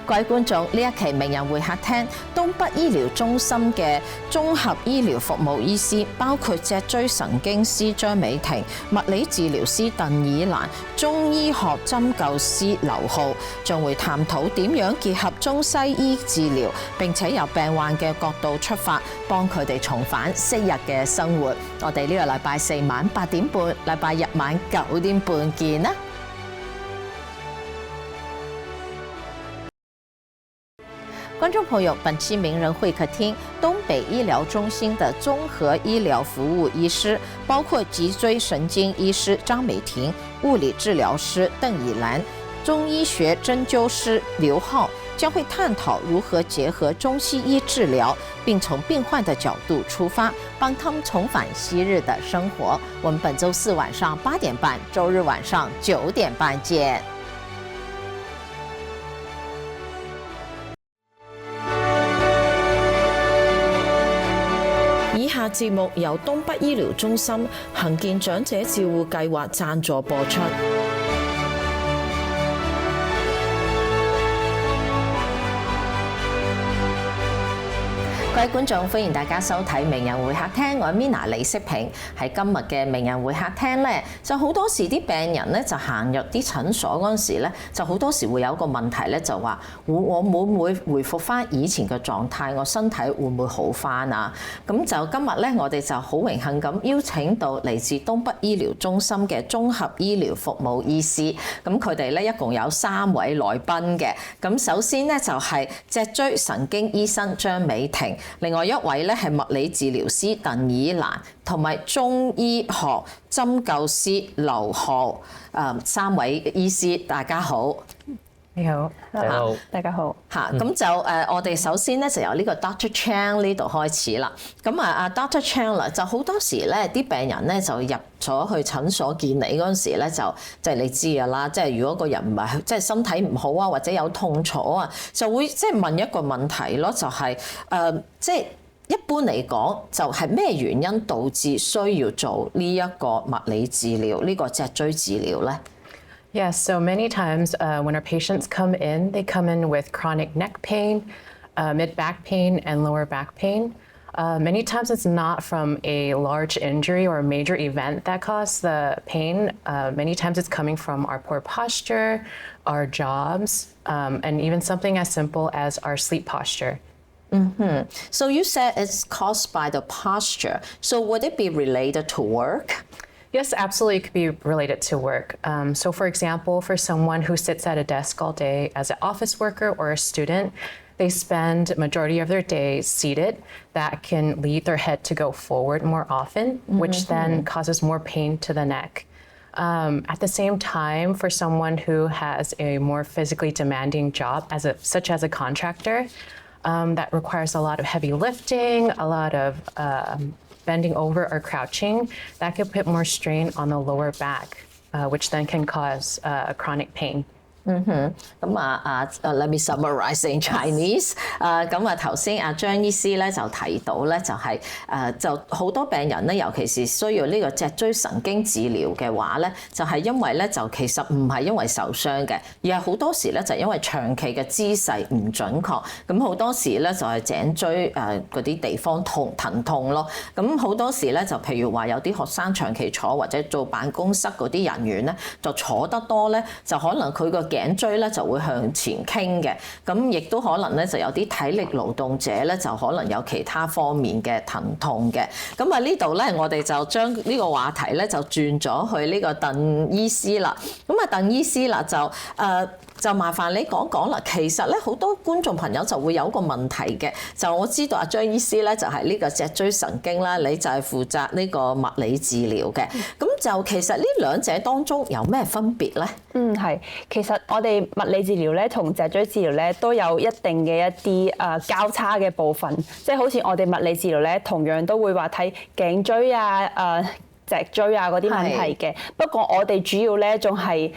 各位觀眾，呢一期名人會客廳，東北醫療中心嘅綜合醫療服務醫師，包括脊椎神經師張美婷、物理治療師鄧以蘭、中醫學針灸師劉浩，將會探討點樣結合中西醫治療，並且由病患嘅角度出發，幫佢哋重返昔日嘅生活。我哋呢個禮拜四晚8點半，禮拜日晚9點半見啦！觀眾朋友，本期名人會客廳，東北醫療中心的綜合醫療服務醫師，包括脊椎神經醫師張美婷、物理治療師鄧以蘭、中醫學針灸師劉浩，將會探討如何結合中西醫治療，並從病患的角度出發，幫他們重返昔日的生活。我們本週四晚上8點半，週日晚上9點半見。以下節目由東北醫療中心恆健長者照護計劃贊助播出。各位觀眾，歡迎大家收睇名人會客廳，我係 Mina 李飾萍。喺今日嘅名人會客廳咧，就好多時啲病人咧就行入啲診所嗰陣時咧，就好多時會有一個問題咧，就話我會唔會回復翻以前嘅狀態？我身體會唔會好翻啊？咁就今日咧，我哋就好榮幸咁邀請到嚟自東北醫療中心嘅綜合醫療服務醫師。咁佢哋咧一共有3位來賓嘅。咁首先咧就係脊椎神經醫生張美婷。另外一位咧係物理治療師鄧以蘭，同埋中醫學針灸師劉浩。3位醫師，大家好。你好，大家好。嚇，咁就我哋首先咧就由呢個 Dr. Chang 呢度開始啦。咁阿 Dr. Chang 啦，就好多時咧啲病人咧就入咗去診所見你嗰陣時咧，就係你知㗎啦。即係如果個人唔係即係身體唔好啊，或者有痛楚啊，就會即係問一個問題咯，就係即係一般嚟講，就係咩原因導致需要做呢一個物理治療，呢個脊椎治療咧？Yes, so many times when our patients come in, they come in with chronic neck pain, mid-back pain, and lower back pain. Many times it's not from a large injury or a major event that caused the pain. Many times it's coming from our poor posture, our jobs, and even something as simple as our sleep posture. Mm-hmm. So you said it's caused by the posture. So would it be related to work? Yes, absolutely, it could be related to work. So for example, for someone who sits at a desk all day as an office worker or a student, they spend majority of their day seated. That can lead their head to go forward more often, which then causes more pain to the neck. At the same time, for someone who has a more physically demanding job, such as a contractor, that requires a lot of heavy lifting, a lot of bending over or crouching, that could put more strain on the lower back, which then can cause chronic pain. Let me summarize in Chinese. 頭先張醫師咧就提到咧就係就好多病人咧，尤其是需要呢個脊椎神經治療嘅話咧，就係因為咧就其實唔係因為受傷嘅，而係好多時咧就因為長期嘅姿勢唔準確，咁好多時咧就係頸椎嗰啲地方疼痛咯。咁好多時咧就譬如話有啲學生長期坐或者做辦公室嗰啲人員咧，就坐得多咧，就可能佢個頸椎咧就會向前傾嘅，咁亦都可能咧就有啲體力勞動者咧就可能有其他方面嘅疼痛嘅。咁呢度咧我哋就將呢個話題咧就轉咗去呢個鄧醫師啦。咁鄧醫師啦就麻煩你講講啦。其實咧好多觀眾朋友就會有個問題嘅，就我知道張醫師咧就係呢個脊椎神經啦，你就係負責呢個物理治療嘅。咁就其實呢兩者當中有咩分別咧？係，其實我哋物理治療咧同脊椎治療咧都有一定嘅一啲交叉嘅部分，即係好似我哋物理治療咧同樣都會話睇頸椎啊、脊椎啊嗰啲問題嘅。不過我哋主要咧仲係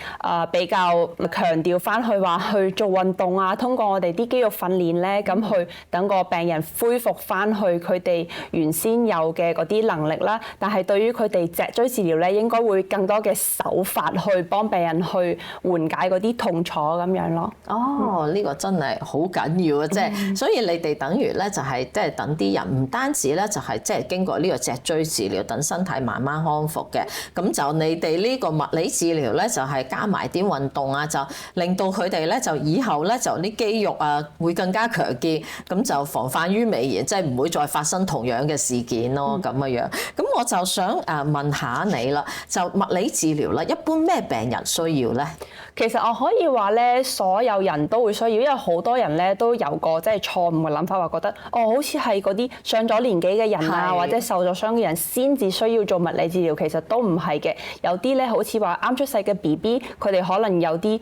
比較強調翻去話去做運動啊，通過我哋啲肌肉訓練咧，咁去等個病人恢復翻去佢哋原先有嘅嗰啲能力啦。但係對於佢哋脊椎治療咧，應該會更多嘅手法去幫病人去緩解嗰啲痛楚咁樣咯。哦，呢個真係好緊要啊！即係，所以你哋等於咧就係即係等啲人唔單止咧就係即係經過呢個脊椎治療，等身體慢慢康復嘅。咁就你哋呢個物理治療咧就係加埋啲運動啊，就令到佢哋咧就以後咧就啲肌肉啊會更加強健，咁就防範於未然，即係唔會再發生同樣嘅事件咯咁嘅樣。咁我就想問下你啦，就物理治療啦，一般咩病人需要咧？其實我可以話咧，所有人都會需要，因為好多人咧都有個即係錯誤嘅諗法，話覺得好似係嗰啲上咗年紀嘅人啊，或者受咗傷嘅人先至需要做物理治療，其實都唔係嘅。有啲咧好似話啱出世嘅 BB，佢哋可能有啲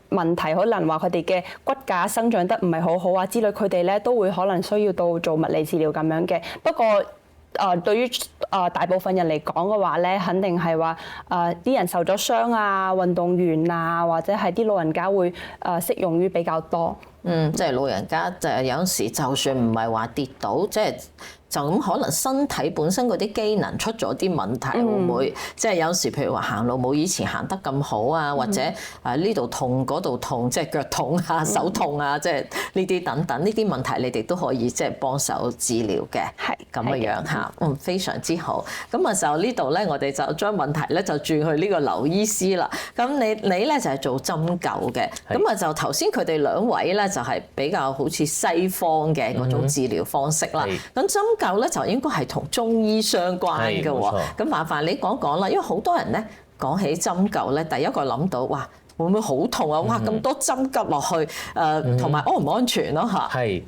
問題，可能話佢哋嘅骨架生長得唔係好好啊之類，佢哋咧都會可能需要到做物理治療咁樣嘅。不過對於大部分人嚟講嘅話咧，肯定係話啲人受咗傷啊、運動員啊，或者係啲老人家會適用於比較多。即係老人家就有陣時，就算唔係話跌倒，即係就咁可能身體本身嗰啲機能出咗啲問題，會唔會即係有時譬如話行路冇以前行得咁好啊，或者呢度痛嗰度痛，即係腳痛啊、手痛啊，即係呢啲等等呢啲問題，你哋都可以即係幫手治療嘅，係咁嘅樣嚇，非常之好。咁啊就呢度咧，我哋就將問題咧就轉去呢個劉醫師啦。咁你咧就係做針灸嘅，咁啊就頭先佢哋兩位咧就係比較好似西方嘅嗰種治療方式啦。咁針灸咧就應該係同中醫相關嘅喎。咁麻煩你講講啦，因為好多人咧講起針灸咧，第一個諗到哇會唔會好痛啊？哇咁多針灸落去同埋安唔安全咯嚇？係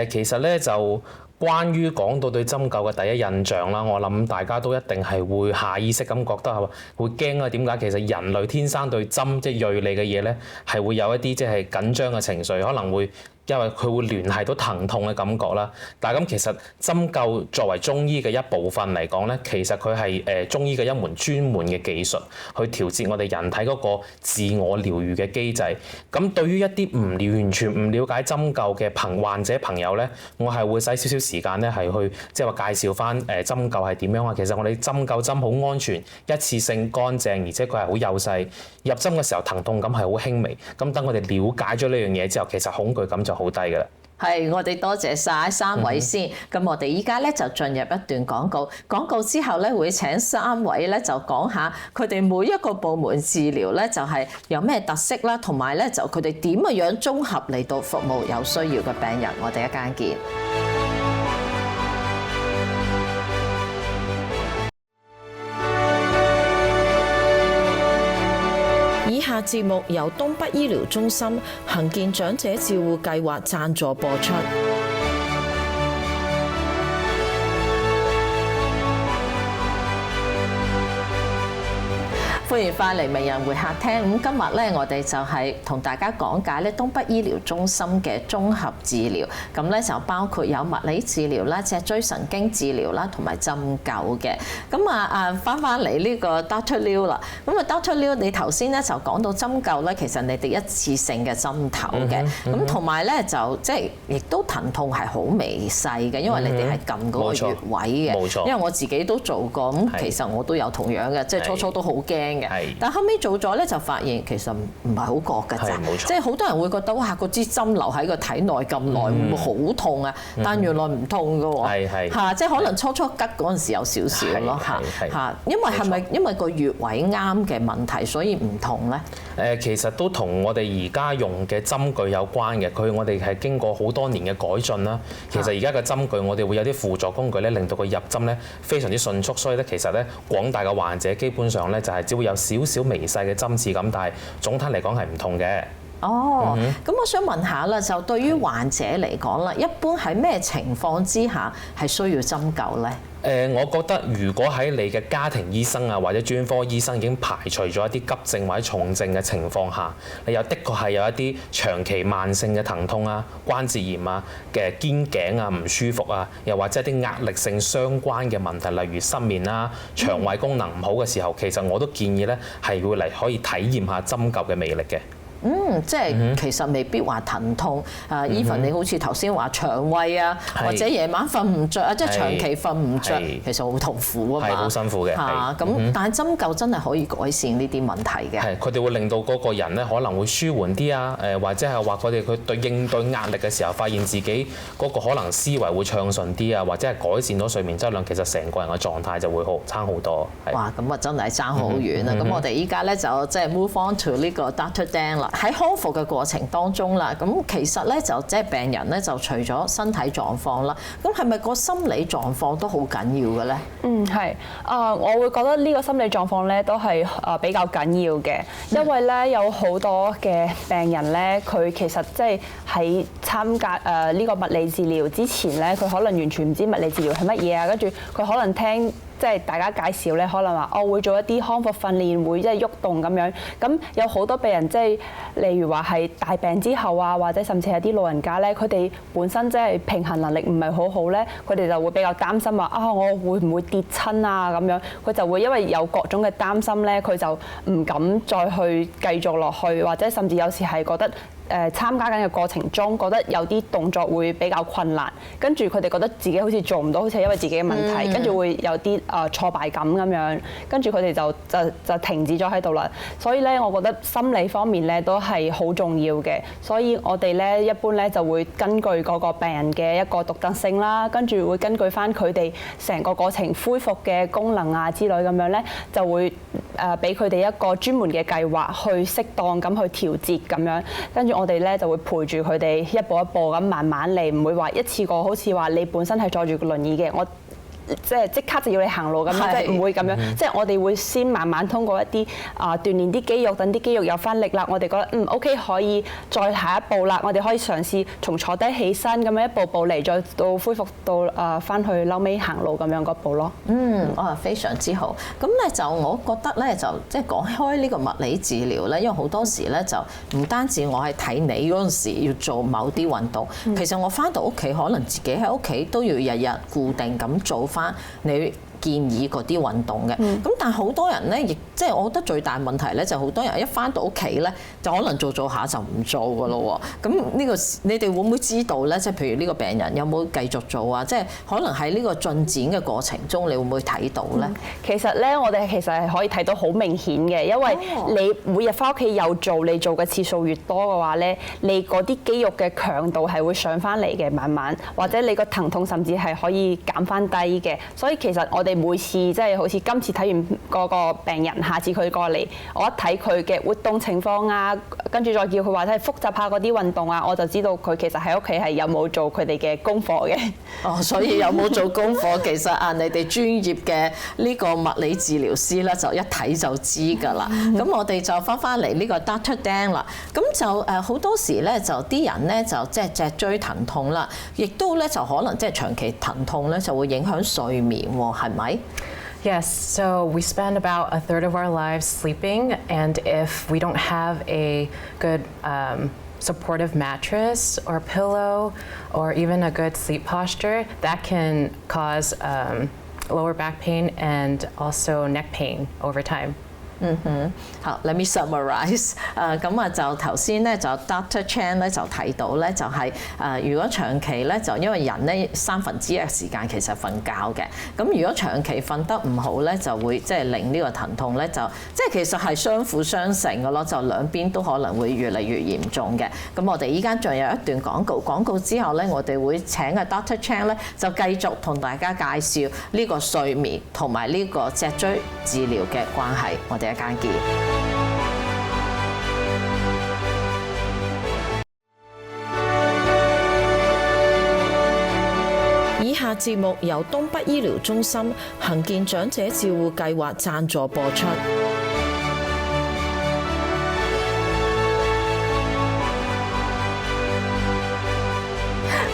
其實咧就關於講到對針灸嘅第一印象啦，我諗大家都一定係會下意識咁覺得係話會驚啊！點解？其實人類天生對針即係鋭利嘅嘢咧，係會有一啲即係緊張嘅情緒，可能會。因為佢會聯繫到疼痛嘅感覺啦，但係咁其實針灸作為中醫嘅一部分嚟講咧，其實佢係中醫嘅一門專門嘅技術，去調節我哋人體嗰個自我療愈嘅機制。咁對於一啲完全唔了解針灸嘅患者朋友咧，我係會使少少時間咧係去即係話介紹翻針灸係點樣啊。其實我哋針灸針好安全、一次性乾淨，而且佢係好幼細。入針嘅時候疼痛感係好輕微。咁等我哋了解咗呢樣嘢之後，其實恐懼感就好低㗎啦。係，我哋多謝晒三位先。咁我哋依家咧就進入一段廣告。廣告之後咧會請三位咧就講下佢哋每一個部門治療咧就係有咩特色啦，同埋咧就佢哋點嘅樣綜合嚟到服務有需要嘅病人。我哋一間見。以下節目由東北醫療中心恆健長者照護計劃贊助播出。歡迎翻嚟名人會客廳。咁今日咧，我哋就係同大家講解咧東北醫療中心嘅綜合治療。咁咧就包括有物理治療啦、脊椎神經治療啦，同埋針灸嘅。咁翻嚟呢個 Dr. Liu 啦。咁Dr. Liu，你頭先咧就講到針灸咧，其實你哋一次性嘅針頭嘅。咁同埋咧就即係亦都疼痛係好微細嘅，因為你哋係撳嗰個穴位嘅。冇錯。因為我自己都做過，咁其實我都有同樣嘅，即係初初都好驚。但後尾做咗咧，就發現其實唔係好覺㗎咋，即係好多人會覺得哇，嗰支針留喺個體內咁耐，會唔會好痛啊？但原來唔痛㗎喎，嚇，即係可能初初吉嗰陣時有少少咯，嚇，因為係咪因為個穴位啱嘅問題，所以唔痛咧？其實都同我哋而家用嘅針具有關嘅，我哋係經過好多年嘅改進啦。其實而家嘅針具我哋會有啲輔助工具咧，令到佢入針咧非常之迅速，所以咧其實咧廣大嘅患者基本上咧就係只會有少少微細嘅針刺感，但係總體嚟講係唔痛嘅。哦，咁我想問下啦，就對於患者嚟講啦，一般喺咩情況之下係需要針灸咧？我覺得如果喺你嘅家庭醫生啊或者專科醫生已經排除咗一啲急症或者重症嘅情況下，你又的確係有一啲長期慢性嘅疼痛啊、關節炎啊嘅肩頸啊唔舒服啊，又或者一啲壓力性相關嘅問題，例如失眠啦、腸胃功能唔好嘅時候，其實我都建議咧係會嚟可以體驗下針灸嘅魅力嘅。即係其實未必話疼痛，even 你好似頭先話腸胃啊，或者夜晚瞓唔着啊，即係長期瞓唔着，其實好痛苦啊嘛，係好辛苦嘅。咁但係針灸真係可以改善呢啲問題嘅。係，佢哋會令到嗰個人咧可能會舒緩啲啊，或者係話佢應對壓力嘅時候，發現自己嗰個可能思維會暢順啲啊，或者係改善咗睡眠質量，其實成個人嘅狀態就會差好多。哇！咁啊真係爭好遠啊！咁我哋依家咧就即係 move on to 呢個 Dr. Dan 啦。喺康復嘅過程當中啦，咁其實咧就即係病人咧就除咗身體狀況啦，咁係咪個心理狀況都好緊要嘅咧？係我會覺得呢個心理狀況咧都係比較緊要嘅，因為咧有好多嘅病人咧，佢其實即係喺參加呢個物理治療之前咧，佢可能完全唔知物理治療係乜嘢啊，跟住佢可能聽即係大家介紹咧，可能話我會做一啲康復訓練，會即係喐動咁樣。咁有好多病人即係例如話係大病之後啊，或者甚至係啲老人家咧，佢哋本身即係平衡能力唔係好好咧，佢哋就會比較擔心話我會唔會跌親啊咁樣。佢就會因為有各種嘅擔心咧，佢就唔敢再去繼續落去，或者甚至有時係覺得參加緊嘅過程中，覺得有啲動作會比較困難，跟住佢哋覺得自己好似做唔到，好似係因為自己嘅問題，跟住會有啲挫敗感咁樣，跟住佢哋就停止咗喺度啦。所以咧，我覺得心理方面咧都係好重要嘅。所以我哋咧一般咧就會根據嗰個病人嘅一個獨特性啦，跟住會根據翻佢哋成個過程恢復嘅功能啊之類咁樣咧，就會俾佢哋一個專門嘅計劃去適當咁去調節咁樣，跟住我哋咧就會陪住佢哋一步一步咁慢慢嚟，唔會話一次過好似話你本身係坐住個輪椅嘅，我即刻就要你行路咁樣，即係唔會咁樣。即係我哋會先慢慢通過一啲鍛鍊啲肌肉，等啲肌肉有翻力啦。我哋覺得OK 可以再下一步啦。我哋可以嘗試從坐低起身咁樣一步步嚟，再到恢復到翻去後尾行路咁樣嗰步咯。非常之好。咁咧就我覺得咧就即係講開呢個物理治療咧，因為好多時咧就唔單止我係睇你嗰陣時要做某啲運動，其實我翻到屋企可能自己喺屋企都要日日固定咁做翻你建議嗰啲運動嘅，咁但係好多人咧，亦即係我覺得最大問題咧，就好多人一翻到屋企咧，就可能做下就唔做噶咯喎。咁呢個你哋會唔會知道咧？即係譬如呢個病人有冇繼續做啊？即係可能喺呢個進展嘅過程中，你會唔會睇到咧？其實咧，我哋其實係可以睇到好明顯嘅，因為你每日翻屋企有做，你做嘅次數越多嘅話咧，你嗰啲肌肉嘅強度係會上翻嚟嘅，慢慢或者你個疼痛甚至係可以減翻低嘅。所以其實我哋每次即係好似今次睇完嗰個病人，下次佢過嚟，我一睇佢嘅活動情況啊，跟住再叫佢話即係複習下嗰啲運動啊，我就知道佢其實喺屋企係有冇做佢哋嘅功課嘅。所以有冇做功課，其實你哋專業嘅呢個物理治療師咧，就一睇就知㗎啦。咁我哋就翻嚟呢個 Dr. Dan 啦。咁就好多時咧，就啲人咧就即係脊椎疼痛啦，亦都咧就可能即係長期疼痛咧，就會影響睡眠喎，係咪？Yes, so we spend about a third of our lives sleeping, and if we don't have a good supportive mattress or pillow or even a good sleep posture, that can cause lower back pain and also neck pain over time. 好 ，let me summarize。咁就頭先咧就 Dr. Chan 咧就提到咧就係如果長期咧就因為人咧1/3嘅時間其實瞓覺嘅，咁如果長期瞓得唔好咧，就會即係令呢個疼痛咧就即係其實係相輔相成嘅咯，就兩邊都可能會越嚟越嚴重嘅。咁我哋依家仲有一段廣告之後咧，我哋會請Dr. Chan 咧就繼續同大家介紹呢個睡眠同埋呢個脊椎治療嘅關係。我哋一間見。以下節目由東北醫療中心恆健長者照護計劃贊助播出。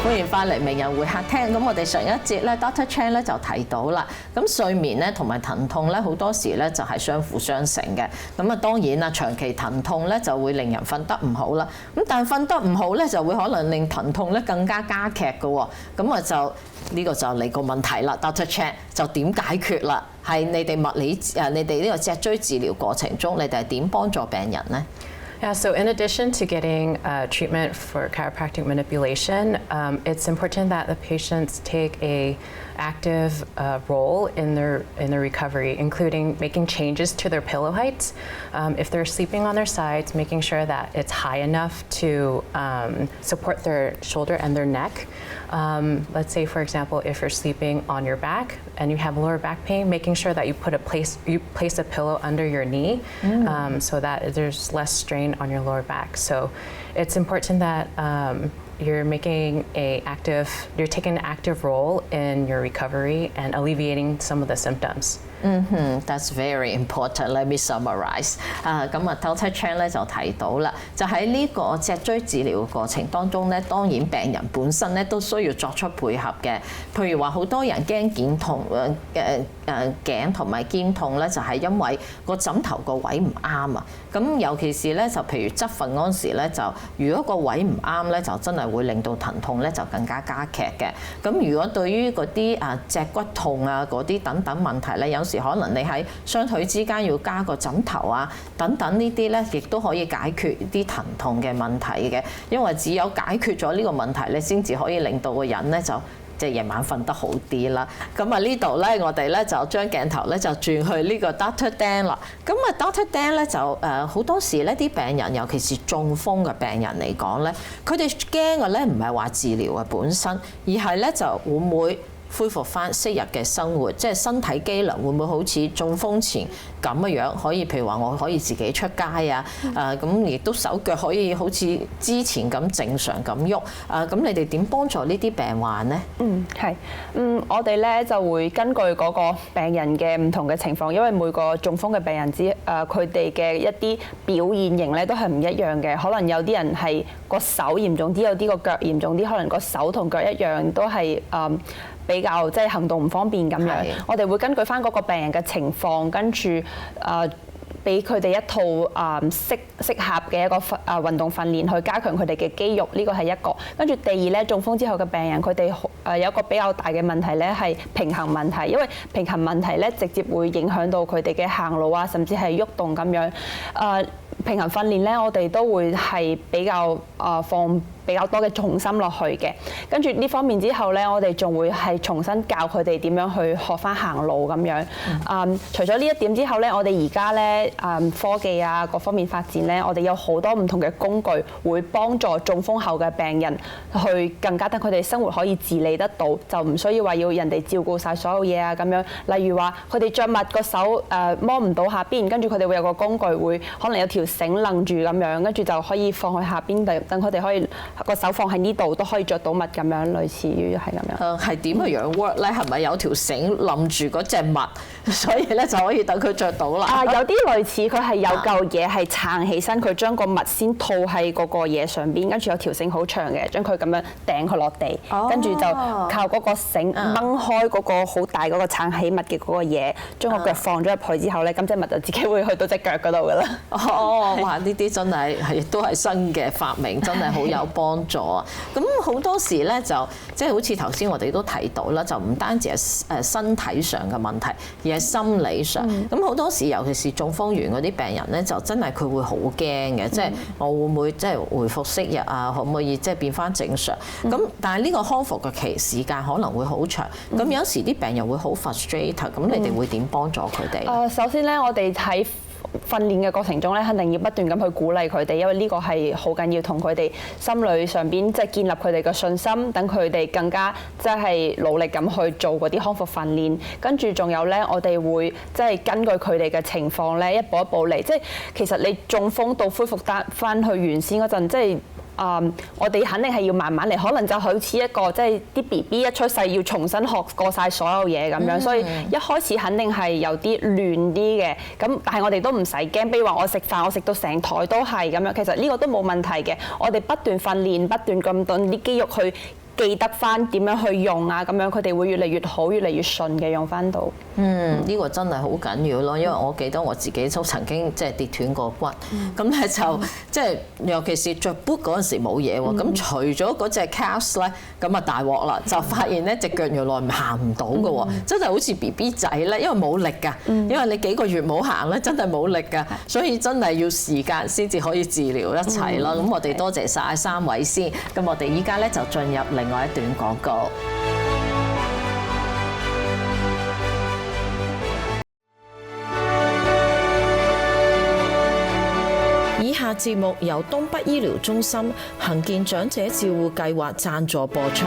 歡迎翻嚟名人會客廳。咁我哋上一節咧 Dr. Chan 咧就提到啦，咁睡眠咧同埋疼痛咧好多時咧就係相輔相成嘅。咁啊當然啦，長期疼痛咧就會令人瞓得唔好啦。咁但係瞓得唔好咧就會可能令疼痛咧更加加劇嘅喎。咁啊就呢個就嚟個問題啦 ，Dr. Chan 就點解決啦？係你哋物理你哋呢個脊椎治療過程中，你哋係點幫助病人呢？Yeah, so in addition to getting treatment for chiropractic manipulation, it's important that the patients take a active role in their recovery, including making changes to their pillow heights. If they're sleeping on their sides, making sure that it's high enough to support their shoulder and their neck. Let's say, for example, if you're sleeping on your back and you have lower back pain, making sure that you place a pillow under your knee so that there's less strain on your lower back. So it's important that you're taking an active role in your recovery and alleviating some of the symptoms. That's very important. Let me summarize. 咁啊 Dr. Chan 咧就提到啦，就喺呢個脊椎治療嘅過程當中咧，當然病人本身咧都需要作出配合嘅。譬如話好多人驚肩痛頸同埋肩痛咧，就係因為個枕頭個位唔啱啊。咁尤其是咧就譬如側瞓嗰陣時咧，就如果個位唔啱咧，就真係會令到疼痛咧就更加加劇嘅。咁如果對於嗰啲脊骨痛啊嗰啲等等問題咧，有時可能你喺雙腿之間要加個枕頭啊，等等呢啲咧，亦都可以解決啲疼痛嘅問題嘅。因為只有解決咗呢個問題咧，先至可以令到個人咧就即係夜晚瞓得好啲啦。咁啊呢度咧，我哋咧就將鏡頭咧就轉去呢個 Dr. Dan 啦。咁啊 Dr. Dan 咧就好多時咧啲病人，尤其是中風嘅病人嚟講咧，佢哋驚嘅咧唔係話治療嘅本身，而係咧就會唔會恢復翻昔日嘅生活，即係身體機能會唔會好似中風前咁嘅樣，可以譬如話我可以自己出街啊，咁亦都手腳可以好似之前咁正常咁喐，咁你哋點幫助呢啲病患呢？係，我哋咧就會根據嗰個病人嘅唔同嘅情況，因為每個中風嘅病人佢哋嘅一啲表現型咧都係唔一樣嘅，可能有啲人係個手嚴重啲，有啲個腳嚴重啲，可能個手同腳一樣都係比較即係行動唔方便咁樣，我哋會根據翻嗰個病人嘅情況，跟住俾佢哋一套適合嘅一個運動訓練去加強佢哋嘅肌肉，呢個係一個。跟住第二咧，中風之後嘅病人佢哋有一個比較大嘅問題咧係平衡問題，因為平衡問題咧直接會影響到佢哋嘅行路啊，甚至係喐動咁樣。平衡訓練咧，我哋都會係比較放比較多嘅重心落去嘅。跟住呢方面之後咧，我哋仲會係重新教佢哋點樣去學翻行路咁樣。除咗呢一點之後咧，我哋而家咧科技啊各方面發展咧，我哋有好多唔同嘅工具會幫助中風後嘅病人去更加等佢哋生活可以自理得到，就唔需要話要人哋照顧晒所有嘢啊咁樣。例如話佢哋着襪個手摸唔到下邊，跟住佢哋會有個工具會可能有條繩掕住咁樣，跟住就可以放去下邊，等佢哋可以個手放喺呢度都可以着到襪咁樣，類似於係咁樣。係點嘅樣 work 咧？係咪有條繩掕住嗰隻襪，所以咧就可以等佢着到啦？有啲類似，佢係有嚿嘢係撐起身，佢將個襪先套喺嗰個嘢上邊，跟住有條繩好長嘅，將佢咁樣掟佢落地，跟住就靠嗰個繩掹開嗰個好大嗰個撐起襪嘅嗰個嘢，將個腳放咗入去之後咧，咁隻襪就自己會去到隻腳嗰度㗎啦。哇！呢啲真係都係新嘅發明，真係好有幫助啊！咁好多時咧就即係好似頭先我哋都提到啦，就唔單止係身體上嘅問題，而係心理上。咁好多時尤其是中風完嗰啲病人咧，就真係佢會好驚嘅，即係我會唔會即係回復昔日啊？可唔可以即係變翻正常？咁但係呢個康復嘅時間可能會好長。咁有時啲病人會好 frustrated，咁你哋會點幫助佢哋？首先咧，我哋喺訓練嘅過程中咧，肯定要不斷咁去鼓勵佢哋，因為呢個係好緊要，同佢哋心理上邊即係建立佢哋嘅信心，等佢哋更加即係努力咁去做嗰啲康復訓練。跟住仲有咧，我哋會即係根據佢哋嘅情況咧，一步一步嚟。即係其實你中風到恢復得翻去原先嗰陣，即係。我哋肯定係要慢慢嚟，可能就好似一個即係啲 BB 一出世要重新學過晒所有嘢咁樣，所以一開始肯定係有啲亂啲嘅。咁但係我哋都唔使驚，比如話我食飯我食到成台都係咁樣，其實呢個都冇問題嘅。我哋不斷訓練，不斷咁等啲肌肉去記得翻點樣去用啊，咁樣佢哋會越嚟越好，越嚟越順嘅用翻到。呢個真係好緊要咯，因為我記得我自己都曾經即係跌斷過骨，咁咧就即係尤其是着 boot 嗰陣時冇嘢喎，咁除咗嗰隻 cast 咧，咁啊大鑊啦，就發現咧隻腳原來行唔到嘅喎，真係好似 BB 仔咧，因為冇力㗎，因為你幾個月冇行咧，真係冇力㗎，所以真係要時間先至可以治療一齊咯。咁我哋多謝晒3位先，咁我哋依家咧就進入另外一段廣告。以下節目由東北醫療中心恆健長者照護計劃贊助播出。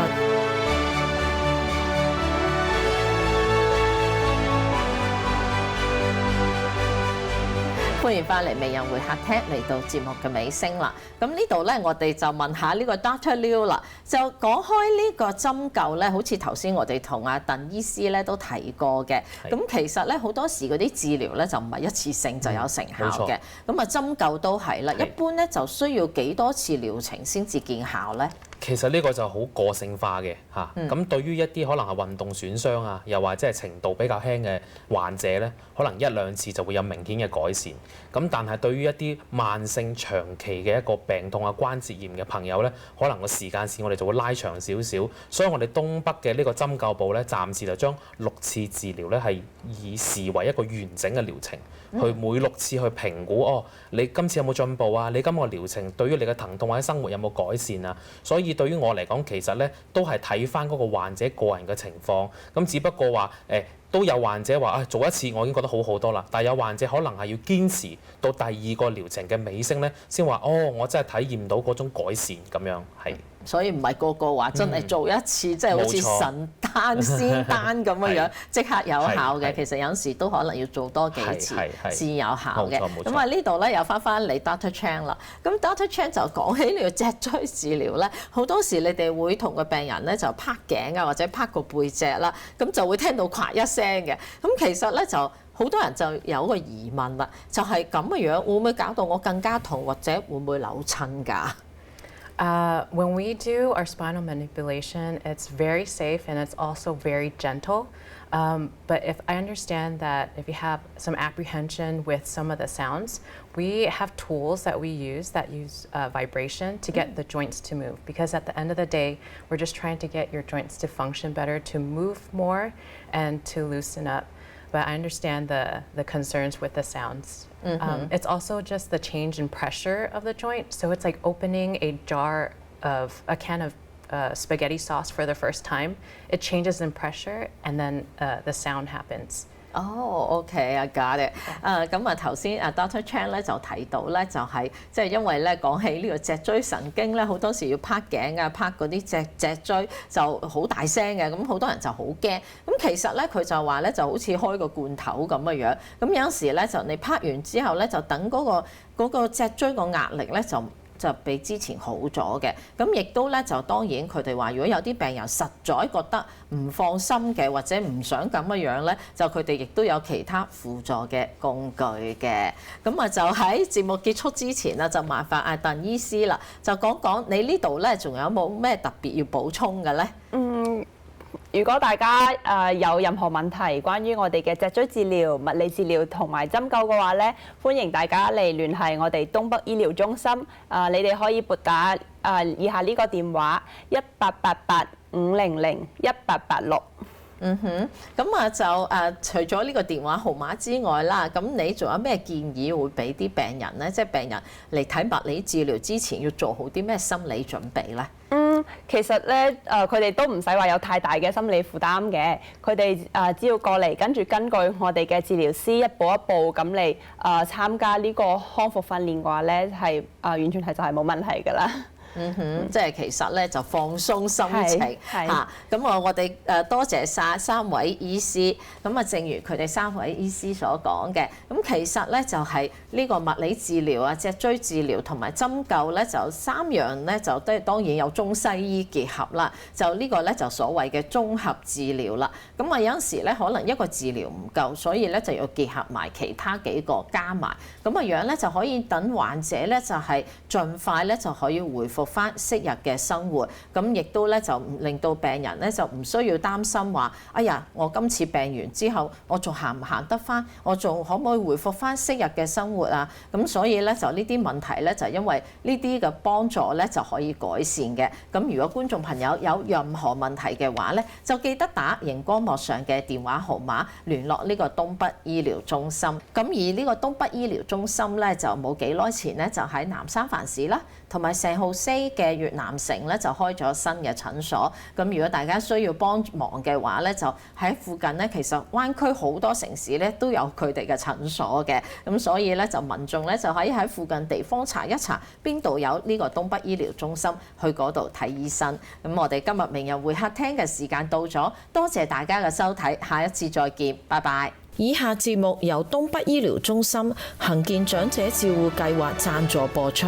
歡迎翻嚟微人會客廳，嚟到節目嘅尾聲啦。咁呢度咧，我哋就問下呢個 Dr. Liu 啦。就講開呢個針灸咧，好似頭先我哋同阿鄧醫師咧都提過嘅。咁其實咧好多時嗰啲治療咧就唔係一次性就有成效嘅。咁啊針灸都係啦。一般咧就需要幾多次療程先至見效咧？其實呢個就好個性化嘅嚇，咁對於一啲可能係運動損傷啊，又或者係程度比較輕嘅患者咧，可能1、2次就會有明顯嘅改善。咁但係對於一啲慢性長期嘅一個病痛啊、關節炎嘅朋友咧，可能個時間線我哋就會拉長少少。所以我哋東北嘅呢個針灸部咧，暫時就將6次治療咧係以視為一個完整嘅療程，去每6次去評估哦，你今次有冇進步啊？你今個療程對於你嘅疼痛或者生活有冇改善啊？所以對於我嚟講，其實咧都係睇翻嗰個患者個人嘅情況。咁只不過話都有患者話做一次我已經覺得好好多啦，但係有患者可能係要堅持到第2個療程嘅尾聲咧，先話我真係體驗到嗰種改善咁樣係。所以唔係個個話真係做一次，即係好似神丹仙丹咁樣即刻有效嘅。其實有時都可能要做多幾次先有效嘅。咁啊呢度咧又翻嚟 Dr. Chang 啦。咁 Dr. Chang 就講起呢個脊椎治療咧，好多時你哋會同個病人咧就拍頸啊，或者拍個背脊啦，咁就會聽到咵一聲嘅。咁其實咧就好多人就有個疑問啦，就係咁嘅樣會唔會搞到我更加痛，或者會唔會扭親㗎？When we do our spinal manipulation, it's very safe and it's also very gentle. But if I understand that if you have some apprehension with some of the sounds, we have tools that we use vibration to get the joints to move. Because at the end of the day, we're just trying to get your joints to function better, to move more, and to loosen up. But I understand the concerns with the sounds. It's also just the change in pressure of the joint. So it's like opening a can of spaghetti sauce for the first time. It changes in pressure and then the sound happens. OK，I got it。咁啊頭先Dr. Chang 咧就提到咧，就係即係因為咧講起呢個脊椎神經咧，好多時要拍頸啊、拍嗰啲脊椎就好大聲嘅，咁好多人就好驚。咁其實咧佢就話咧就好似開個罐頭咁嘅樣，咁有時咧就你拍完之後咧就等嗰個脊椎個壓力咧就比之前好咗嘅，咁亦都咧就當然佢哋話，如果有啲病人實在覺得唔放心嘅，或者唔想咁嘅樣咧，就佢哋亦都有其他輔助嘅工具嘅。咁啊就喺節目結束之前啦，就麻煩阿鄧醫師啦，就講講你呢度咧仲有冇咩特別要補充嘅咧？如果大家有任何問題關於我哋嘅脊椎治療、物理治療同埋針灸嘅話咧，歡迎大家嚟聯繫我哋東北醫療中心。你哋可以撥打以下呢個電話1888-500-1886。咁啊就除咗呢個電話號碼之外啦，咁你仲有咩建議會俾啲病人咧？即係病人嚟睇物理治療之前要做好啲咩心理準備咧？其實咧佢哋都唔使話有太大嘅心理負擔嘅，佢哋只要過嚟跟據我哋嘅治療師一步一步咁嚟參加呢個康復訓練嘅話咧，係完全係就係冇問題㗎啦。即係其實咧就放鬆心情嚇。咁我哋多謝晒3位醫師。咁啊，正如佢哋3位醫師所講嘅，咁其實咧就係呢個物理治療啊、脊椎治療同埋針灸咧，就3樣咧就都當然有中西醫結合啦。就呢個咧就所謂嘅綜合治療啦。咁啊有陣時咧可能一個治療唔夠，所以咧就要結合埋其他幾個加埋，咁啊樣咧就可以等患者咧就係盡快咧就可以恢復翻昔日嘅生活，咁亦都咧就令到病人咧就唔需要擔心話，哎呀，我今次病完之後，我仲行唔行得翻？我仲可唔可以回復翻昔日嘅生活啊？咁所以咧就呢啲問題咧就因為呢啲嘅幫助咧就可以改善嘅。咁如果觀眾朋友有任何問題嘅話咧，就記得打熒光幕上嘅電話號碼聯絡呢個東北醫療中心。咁而呢個東北醫療中心咧就冇幾耐前咧就喺南三藩市啦，同埋聖荷西嘅越南城咧就開咗新嘅診所。咁如果大家需要幫忙嘅話咧，就喺附近咧，其實灣區好多城市咧都有佢哋嘅診所嘅。咁所以咧就民眾咧就可以喺附近地方查一查邊度有呢個東北醫療中心，去嗰度睇醫生。咁我哋今日明日會客廳嘅時間到咗，多謝大家嘅收睇，下一次再見，拜拜。以下節目由東北醫療中心恆健長者照護計劃贊助播出。